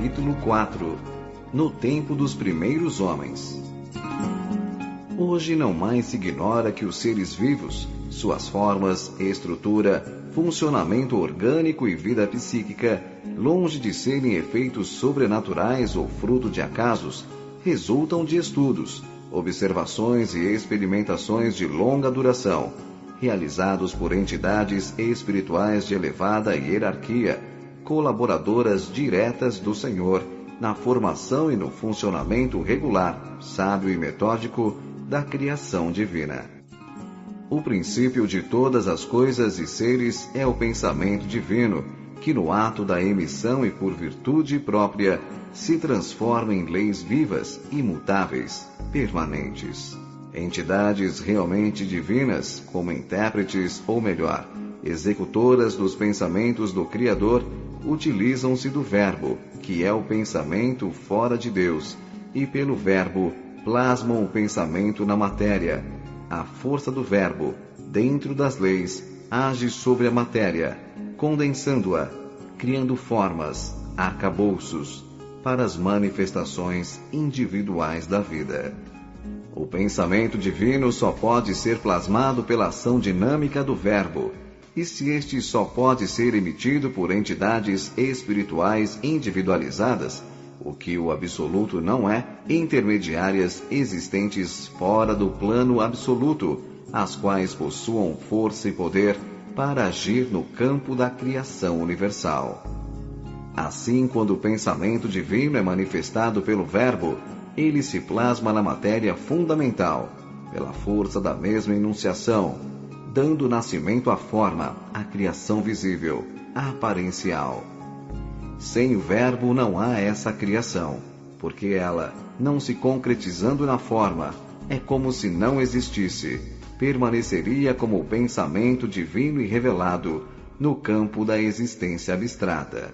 capítulo 4. No tempo dos primeiros homens. Hoje não mais se ignora que os seres vivos, suas formas, estrutura, funcionamento orgânico e vida psíquica, longe de serem efeitos sobrenaturais ou fruto de acasos, resultam de estudos, observações e experimentações de longa duração, realizados por entidades espirituais de elevada hierarquia, colaboradoras diretas do Senhor, na formação e no funcionamento regular, sábio e metódico da criação divina. O princípio de todas as coisas e seres é o pensamento divino, que no ato da emissão e por virtude própria se transforma em leis vivas, imutáveis, permanentes. Entidades realmente divinas, como intérpretes, ou melhor, executoras dos pensamentos do Criador, utilizam-se do Verbo, que é o pensamento fora de Deus, e pelo Verbo plasmam o pensamento na matéria. A força do Verbo, dentro das leis, age sobre a matéria, condensando-a, criando formas, arcabouços, para as manifestações individuais da vida. O pensamento divino só pode ser plasmado pela ação dinâmica do Verbo, e se este só pode ser emitido por entidades espirituais individualizadas, o que o absoluto não é, intermediárias existentes fora do plano absoluto, as quais possuam força e poder para agir no campo da criação universal. Assim, quando o pensamento divino é manifestado pelo Verbo, ele se plasma na matéria fundamental, pela força da mesma enunciação, dando nascimento à forma, à criação visível, aparencial. Sem o Verbo não há essa criação, porque ela, não se concretizando na forma, é como se não existisse, permaneceria como o pensamento divino e revelado no campo da existência abstrata.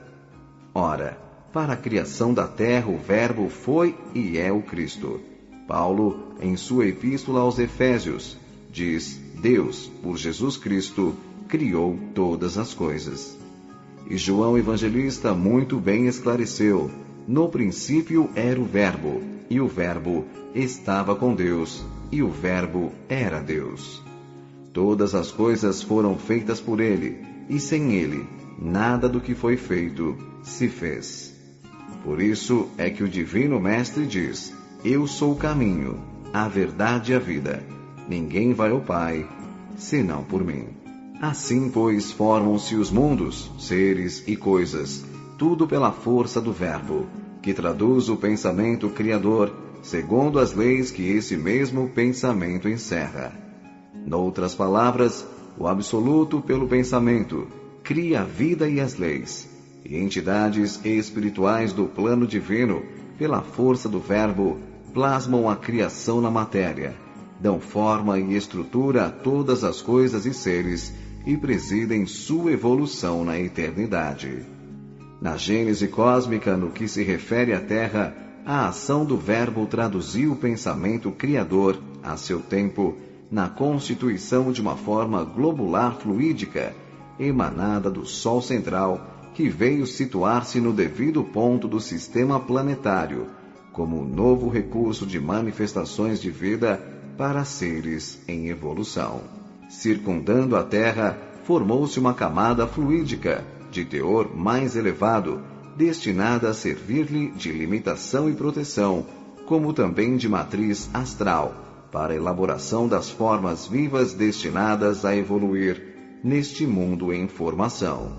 Ora, para a criação da terra o Verbo foi e é o Cristo. Paulo, em sua epístola aos Efésios, diz: Deus, por Jesus Cristo, criou todas as coisas. E João Evangelista muito bem esclareceu: no princípio era o Verbo, e o Verbo estava com Deus, e o Verbo era Deus. Todas as coisas foram feitas por ele, e sem ele, nada do que foi feito se fez. Por isso é que o Divino Mestre diz: Eu sou o caminho, a verdade e a vida. Ninguém vai ao Pai, senão por mim. Assim, pois, formam-se os mundos, seres e coisas, tudo pela força do Verbo, que traduz o pensamento criador, segundo as leis que esse mesmo pensamento encerra. Noutras palavras, o absoluto pelo pensamento cria a vida e as leis, e entidades espirituais do plano divino, pela força do Verbo, plasmam a criação na matéria, dão forma e estrutura a todas as coisas e seres, e presidem sua evolução na eternidade. Na gênese cósmica, no que se refere à Terra, a ação do Verbo traduziu o pensamento criador, a seu tempo, na constituição de uma forma globular fluídica, emanada do Sol central, que veio situar-se no devido ponto do sistema planetário, como um novo recurso de manifestações de vida para seres em evolução. Circundando a Terra, formou-se uma camada fluídica, de teor mais elevado, destinada a servir-lhe de limitação e proteção, como também de matriz astral, para a elaboração das formas vivas destinadas a evoluir neste mundo em formação.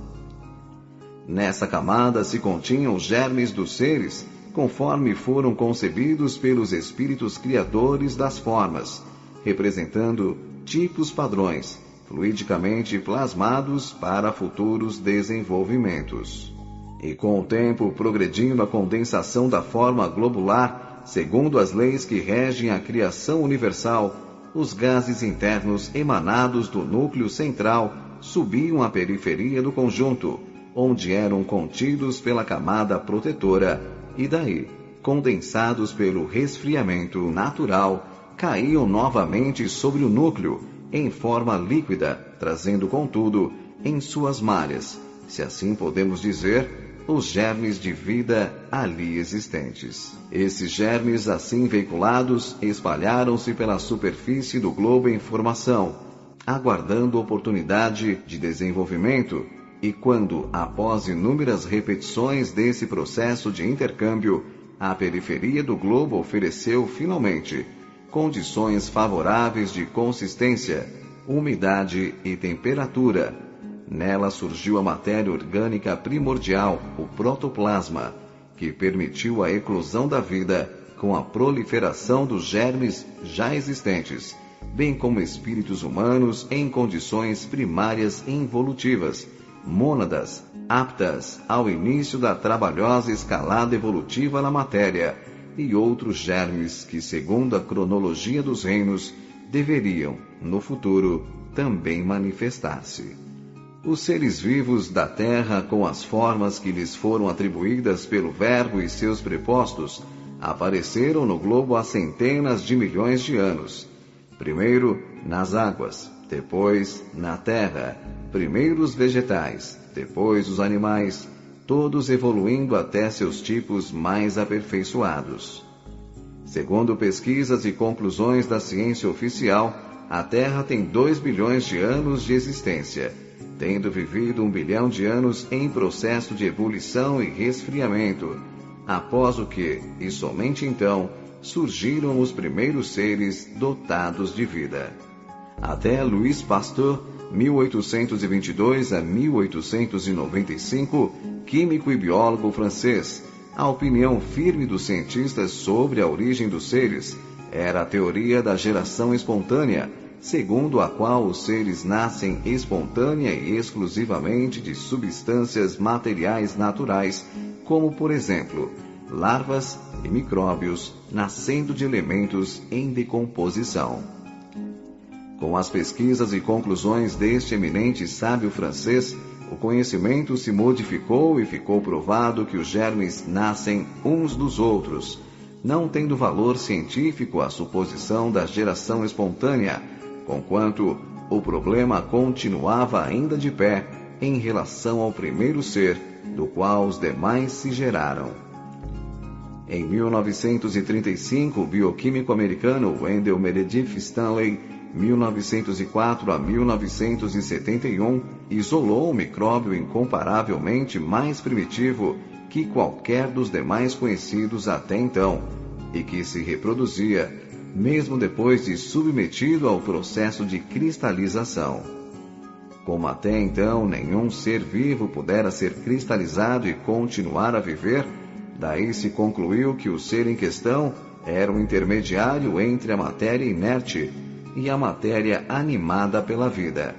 Nessa camada se continham os germes dos seres, conforme foram concebidos pelos espíritos criadores das formas, representando tipos padrões, fluidicamente plasmados para futuros desenvolvimentos. E com o tempo progredindo a condensação da forma globular, segundo as leis que regem a criação universal, os gases internos emanados do núcleo central subiam à periferia do conjunto, onde eram contidos pela camada protetora, e daí, condensados pelo resfriamento natural, caíam novamente sobre o núcleo, em forma líquida, trazendo, contudo, em suas malhas, se assim podemos dizer, os germes de vida ali existentes. Esses germes, assim veiculados, espalharam-se pela superfície do globo em formação, aguardando oportunidade de desenvolvimento, e quando, após inúmeras repetições desse processo de intercâmbio, a periferia do globo ofereceu, finalmente, condições favoráveis de consistência, umidade e temperatura, nela surgiu a matéria orgânica primordial, o protoplasma, que permitiu a eclosão da vida com a proliferação dos germes já existentes, bem como espíritos humanos em condições primárias involutivas, mônadas, aptas ao início da trabalhosa escalada evolutiva na matéria, e outros germes que, segundo a cronologia dos reinos, deveriam, no futuro, também manifestar-se. Os seres vivos da Terra, com as formas que lhes foram atribuídas pelo Verbo e seus prepostos, apareceram no globo há centenas de milhões de anos. Primeiro nas águas, depois na terra, primeiro os vegetais, depois os animais, todos evoluindo até seus tipos mais aperfeiçoados. Segundo pesquisas e conclusões da ciência oficial, a Terra tem 2 bilhões de anos de existência, tendo vivido 1 bilhão de anos em processo de ebulição e resfriamento, após o que, e somente então, surgiram os primeiros seres dotados de vida. Até Louis Pasteur, 1822 a 1895, químico e biólogo francês, a opinião firme dos cientistas sobre a origem dos seres era a teoria da geração espontânea, segundo a qual os seres nascem espontânea e exclusivamente de substâncias materiais naturais, como, por exemplo, larvas e micróbios nascendo de elementos em decomposição. Com as pesquisas e conclusões deste eminente sábio francês, o conhecimento se modificou e ficou provado que os germes nascem uns dos outros, não tendo valor científico a suposição da geração espontânea, conquanto o problema continuava ainda de pé em relação ao primeiro ser, do qual os demais se geraram. Em 1935, o bioquímico americano Wendell Meredith Stanley, 1904 a 1971, isolou um micróbio incomparavelmente mais primitivo que qualquer dos demais conhecidos até então, e que se reproduzia, mesmo depois de submetido ao processo de cristalização. Como até então nenhum ser vivo pudera ser cristalizado e continuar a viver, daí se concluiu que o ser em questão era um intermediário entre a matéria inerte e a matéria animada pela vida.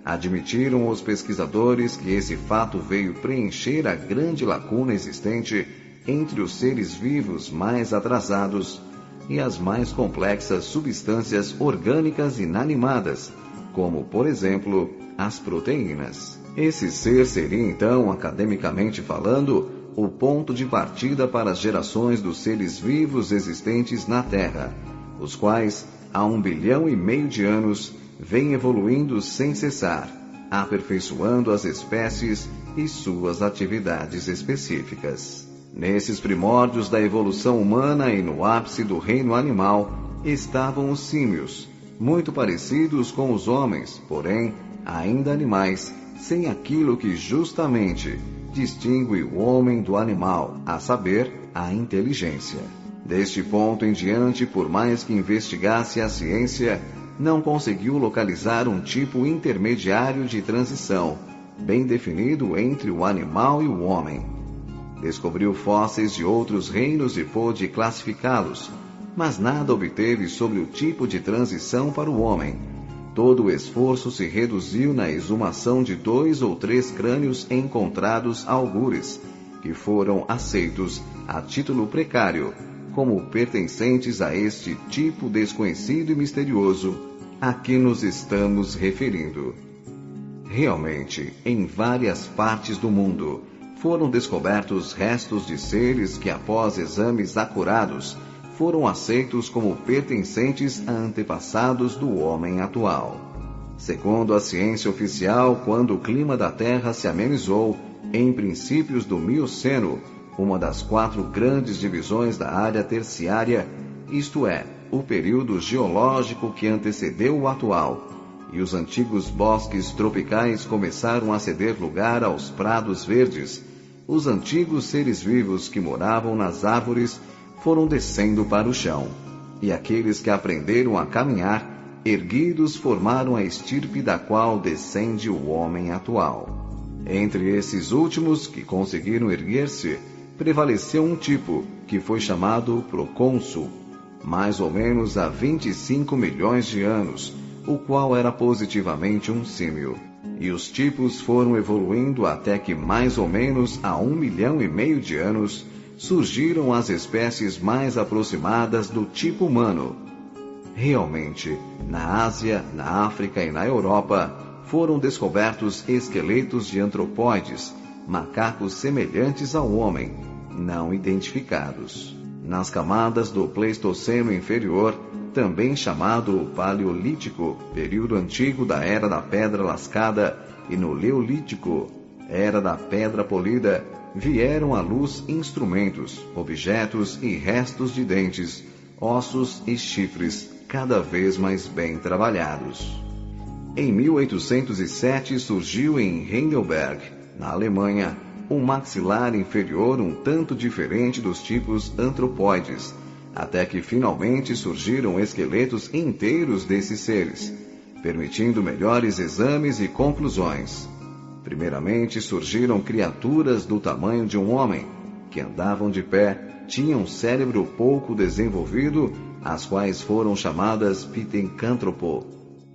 Admitiram os pesquisadores que esse fato veio preencher a grande lacuna existente entre os seres vivos mais atrasados e as mais complexas substâncias orgânicas inanimadas, como, por exemplo, as proteínas. Esse ser seria, então, academicamente falando, o ponto de partida para as gerações dos seres vivos existentes na Terra, os quais, há 1,5 bilhão de anos, vêm evoluindo sem cessar, aperfeiçoando as espécies e suas atividades específicas. Nesses primórdios da evolução humana e no ápice do reino animal, estavam os símios, muito parecidos com os homens, porém, ainda animais, sem aquilo que justamente distingue o homem do animal, a saber, a inteligência. Deste ponto em diante, por mais que investigasse a ciência, não conseguiu localizar um tipo intermediário de transição, bem definido entre o animal e o homem. Descobriu fósseis de outros reinos e pôde classificá-los, mas nada obteve sobre o tipo de transição para o homem. Todo o esforço se reduziu na exumação de 2 ou 3 crânios encontrados algures, que foram aceitos a título precário, como pertencentes a este tipo desconhecido e misterioso a que nos estamos referindo. Realmente, em várias partes do mundo, foram descobertos restos de seres que, após exames acurados, foram aceitos como pertencentes a antepassados do homem atual. Segundo a ciência oficial, quando o clima da Terra se amenizou, em princípios do Mioceno, uma das 4 grandes divisões da área terciária, isto é, o período geológico que antecedeu o atual, e os antigos bosques tropicais começaram a ceder lugar aos prados verdes. Os antigos seres vivos que moravam nas árvores foram descendo para o chão, e aqueles que aprenderam a caminhar, erguidos, formaram a estirpe da qual descende o homem atual. Entre esses últimos que conseguiram erguer-se, prevaleceu um tipo que foi chamado procônsul, mais ou menos há 25 milhões de anos, o qual era positivamente um símio. E os tipos foram evoluindo até que mais ou menos há 1,5 milhão de anos surgiram as espécies mais aproximadas do tipo humano. Realmente, na Ásia, na África e na Europa, foram descobertos esqueletos de antropóides, macacos semelhantes ao homem, não identificados. Nas camadas do Pleistoceno inferior, também chamado Paleolítico, período antigo da Era da Pedra Lascada, e no Leolítico, Era da Pedra Polida, vieram à luz instrumentos, objetos e restos de dentes, ossos e chifres, cada vez mais bem trabalhados. Em 1807 surgiu em Heidelberg, na Alemanha, um maxilar inferior um tanto diferente dos tipos antropóides, até que finalmente surgiram esqueletos inteiros desses seres, permitindo melhores exames e conclusões. Primeiramente surgiram criaturas do tamanho de um homem, que andavam de pé, tinham cérebro pouco desenvolvido, as quais foram chamadas Pitecântropo,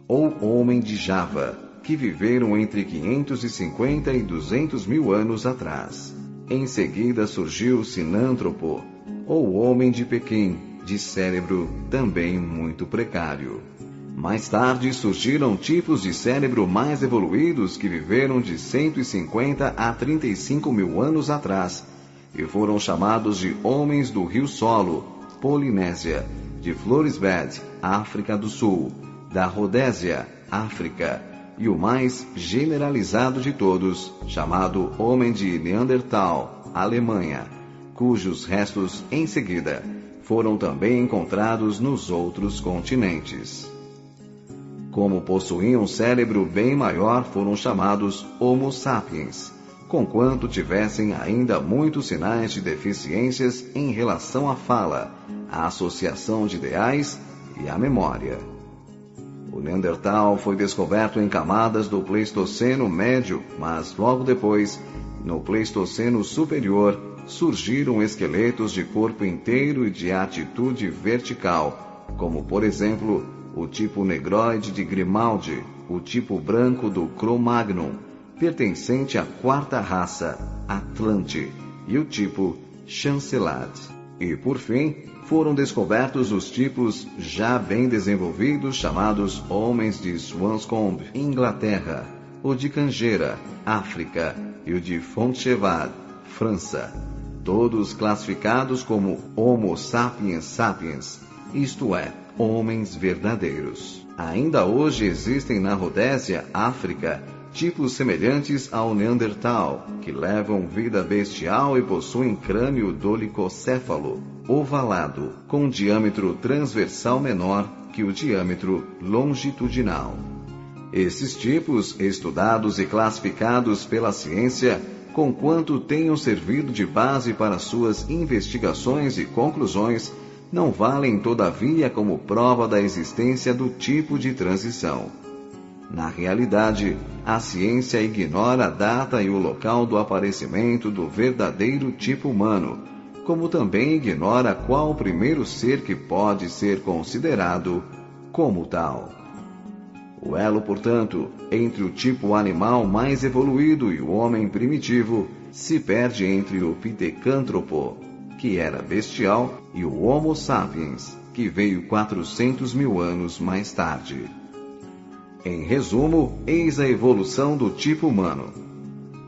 ou Homem de Java, que viveram entre 550 e 200 mil anos atrás. Em seguida surgiu Sinântropo, ou Homem de Pequim, de cérebro também muito precário. Mais tarde surgiram tipos de cérebro mais evoluídos que viveram de 150 a 35 mil anos atrás, e foram chamados de Homens do Rio Solo, Polinésia, de Floresbed, África do Sul, da Rodésia, África, e o mais generalizado de todos, chamado Homem de Neandertal, Alemanha, cujos restos, em seguida, foram também encontrados nos outros continentes. Como possuíam um cérebro bem maior, foram chamados Homo sapiens, conquanto tivessem ainda muitos sinais de deficiências em relação à fala, à associação de ideais e à memória. O Neandertal foi descoberto em camadas do Pleistoceno médio, mas logo depois, no Pleistoceno superior, surgiram esqueletos de corpo inteiro e de atitude vertical, como por exemplo o tipo negroide de Grimaldi, o tipo branco do Cro-Magnon, pertencente à 4ª raça, Atlante, e o tipo Chancelad. E por fim, foram descobertos os tipos já bem desenvolvidos chamados Homens de Swanscombe, Inglaterra, o de Cangeira, África, e o de Fontchevad, França, todos classificados como Homo sapiens sapiens, isto é, homens verdadeiros. Ainda hoje existem na Rodésia, África, tipos semelhantes ao Neandertal, que levam vida bestial e possuem crânio dolicocéfalo, ovalado, com diâmetro transversal menor que o diâmetro longitudinal. Esses tipos, estudados e classificados pela ciência, conquanto tenham servido de base para suas investigações e conclusões, não valem todavia como prova da existência do tipo de transição. Na realidade, a ciência ignora a data e o local do aparecimento do verdadeiro tipo humano, como também ignora qual o primeiro ser que pode ser considerado como tal. O elo, portanto, entre o tipo animal mais evoluído e o homem primitivo se perde entre o Pitecântropo, que era bestial, e o Homo sapiens, que veio 400 mil anos mais tarde. Em resumo, eis a evolução do tipo humano.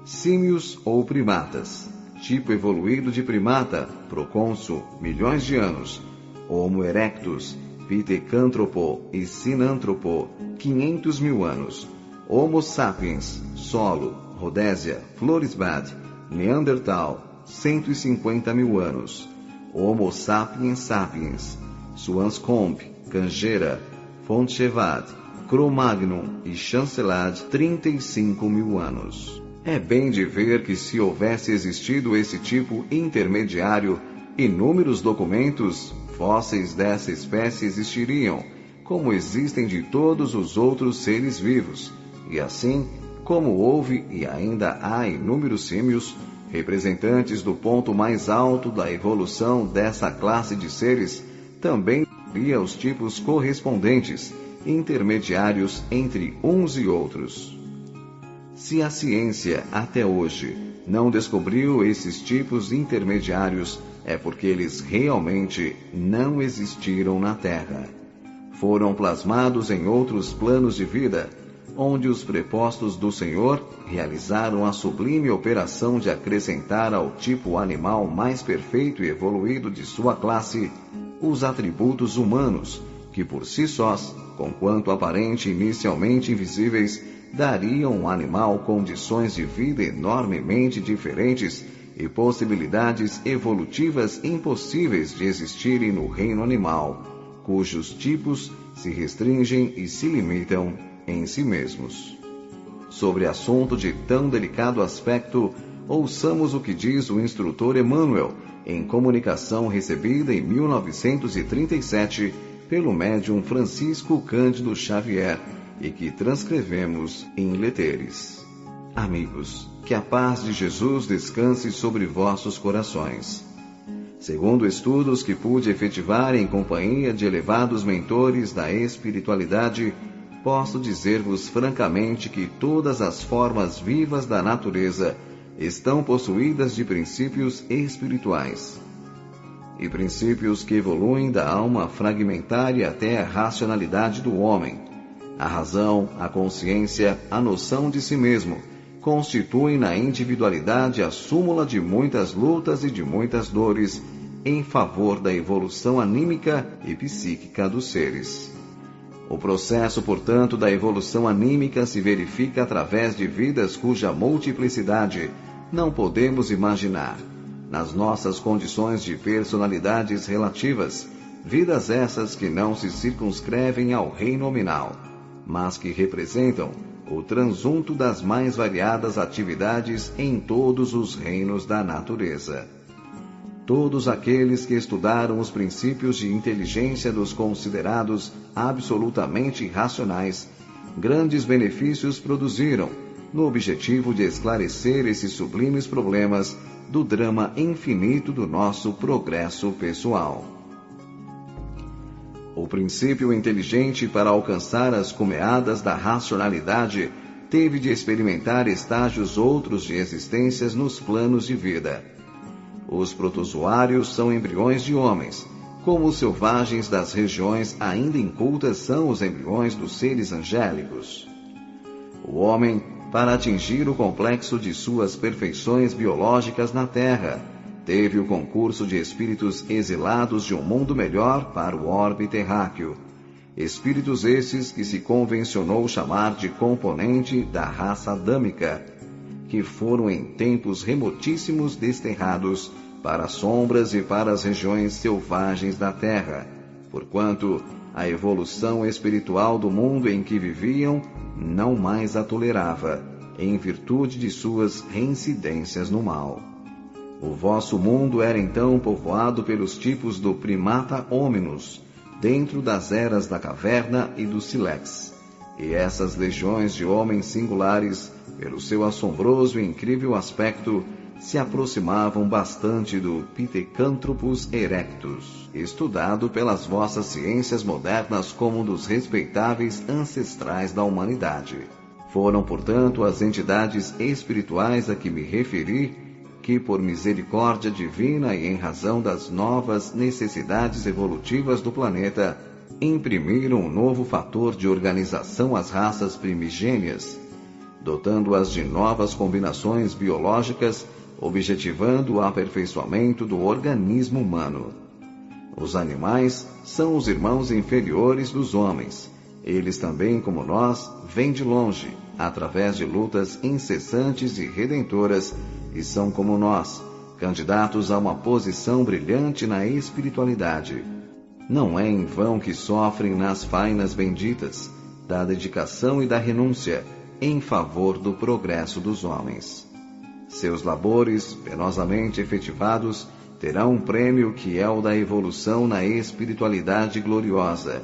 Símios ou primatas. Tipo evoluído de primata, procônsul, milhões de anos. Homo erectus, Pitecântropo e Sinântropo, 500 mil anos. Homo sapiens, solo, Rodésia, Florisbad, Neandertal, 150 mil anos. Homo sapiens sapiens, Swanscombe, Cangeira, Fontchevad, Cro-Magnon e Chancelad, 35 mil anos. É bem de ver que se houvesse existido esse tipo intermediário, inúmeros documentos fósseis dessa espécie existiriam, como existem de todos os outros seres vivos, e assim, como houve e ainda há inúmeros símios, representantes do ponto mais alto da evolução dessa classe de seres, também havia os tipos correspondentes, intermediários entre uns e outros. Se a ciência, até hoje, não descobriu esses tipos intermediários, é porque eles realmente não existiram na Terra. Foram plasmados em outros planos de vida, onde os prepostos do Senhor realizaram a sublime operação de acrescentar ao tipo animal mais perfeito e evoluído de sua classe os atributos humanos, que por si sós, conquanto aparente inicialmente invisíveis, dariam ao animal condições de vida enormemente diferentes e possibilidades evolutivas impossíveis de existirem no reino animal, cujos tipos se restringem e se limitam em si mesmos. Sobre assunto de tão delicado aspecto, ouçamos o que diz o instrutor Emmanuel em comunicação recebida em 1937 pelo médium Francisco Cândido Xavier e que transcrevemos em leteres. Amigos, que a paz de Jesus descanse sobre vossos corações. Segundo estudos que pude efetivar em companhia de elevados mentores da espiritualidade, posso dizer-vos francamente que todas as formas vivas da natureza estão possuídas de princípios espirituais. E princípios que evoluem da alma fragmentária até a racionalidade do homem. A razão, a consciência, a noção de si mesmo, constituem na individualidade a súmula de muitas lutas e de muitas dores em favor da evolução anímica e psíquica dos seres. O processo, portanto, da evolução anímica se verifica através de vidas cuja multiplicidade não podemos imaginar. Nas nossas condições de personalidades relativas, vidas essas que não se circunscrevem ao reino nominal, mas que representam o transunto das mais variadas atividades em todos os reinos da natureza. Todos aqueles que estudaram os princípios de inteligência dos considerados absolutamente racionais, grandes benefícios produziram, no objetivo de esclarecer esses sublimes problemas do drama infinito do nosso progresso pessoal. O princípio inteligente, para alcançar as cumeadas da racionalidade, teve de experimentar estágios outros de existências nos planos de vida. Os protozoários são embriões de homens, como os selvagens das regiões ainda incultas são os embriões dos seres angélicos. O homem, para atingir o complexo de suas perfeições biológicas na Terra, teve o concurso de espíritos exilados de um mundo melhor para o orbe terráqueo. Espíritos esses que se convencionou chamar de componente da raça adâmica, que foram em tempos remotíssimos desterrados para as sombras e para as regiões selvagens da Terra, porquanto a evolução espiritual do mundo em que viviam não mais a tolerava, em virtude de suas reincidências no mal. O vosso mundo era então povoado pelos tipos do primata hominus, dentro das eras da caverna e do sílex, e essas legiões de homens singulares, pelo seu assombroso e incrível aspecto, se aproximavam bastante do Pithecanthropus erectus, estudado pelas vossas ciências modernas como um dos respeitáveis ancestrais da humanidade. Foram, portanto, as entidades espirituais a que me referi, que, por misericórdia divina e em razão das novas necessidades evolutivas do planeta, imprimiram um novo fator de organização às raças primigênias, dotando-as de novas combinações biológicas, objetivando o aperfeiçoamento do organismo humano. Os animais são os irmãos inferiores dos homens. Eles também, como nós, vêm de longe, através de lutas incessantes e redentoras, e são como nós, candidatos a uma posição brilhante na espiritualidade. Não é em vão que sofrem nas fainas benditas, da dedicação e da renúncia, em favor do progresso dos homens. Seus labores, penosamente efetivados, terão um prêmio que é o da evolução na espiritualidade gloriosa.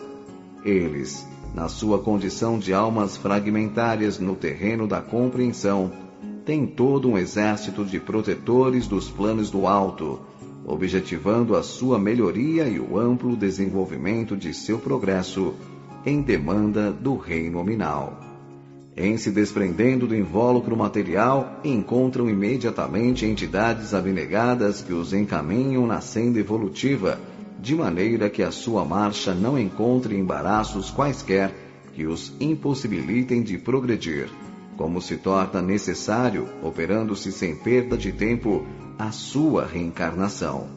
Eles, na sua condição de almas fragmentárias no terreno da compreensão, têm todo um exército de protetores dos planos do alto, objetivando a sua melhoria e o amplo desenvolvimento de seu progresso em demanda do reino nominal. Em se desprendendo do invólucro material, encontram imediatamente entidades abnegadas que os encaminham na senda evolutiva, de maneira que a sua marcha não encontre embaraços quaisquer que os impossibilitem de progredir, como se torna necessário, operando-se sem perda de tempo, a sua reencarnação.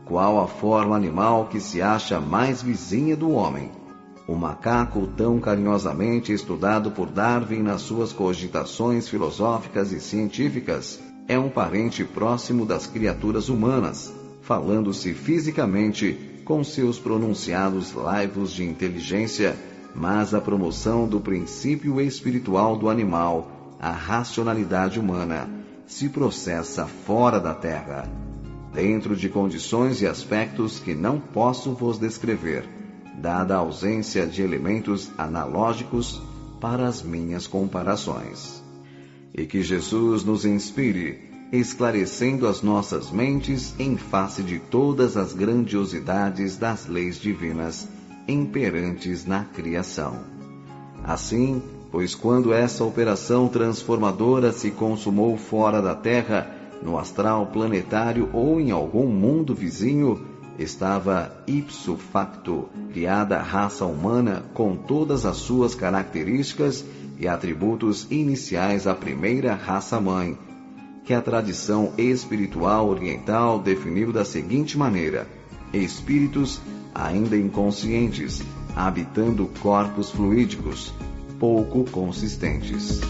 Qual a forma animal que se acha mais vizinha do homem? O macaco, tão carinhosamente estudado por Darwin nas suas cogitações filosóficas e científicas, é um parente próximo das criaturas humanas, falando-se fisicamente com seus pronunciados laivos de inteligência, mas a promoção do princípio espiritual do animal, a racionalidade humana, se processa fora da Terra, dentro de condições e aspectos que não posso vos descrever, dada a ausência de elementos analógicos para as minhas comparações. E que Jesus nos inspire, esclarecendo as nossas mentes em face de todas as grandiosidades das leis divinas imperantes na criação. Assim, pois quando essa operação transformadora se consumou fora da Terra, no astral planetário ou em algum mundo vizinho, estava ipso facto criada a raça humana com todas as suas características e atributos iniciais à primeira raça-mãe, que a tradição espiritual oriental definiu da seguinte maneira: espíritos ainda inconscientes, habitando corpos fluídicos, pouco consistentes.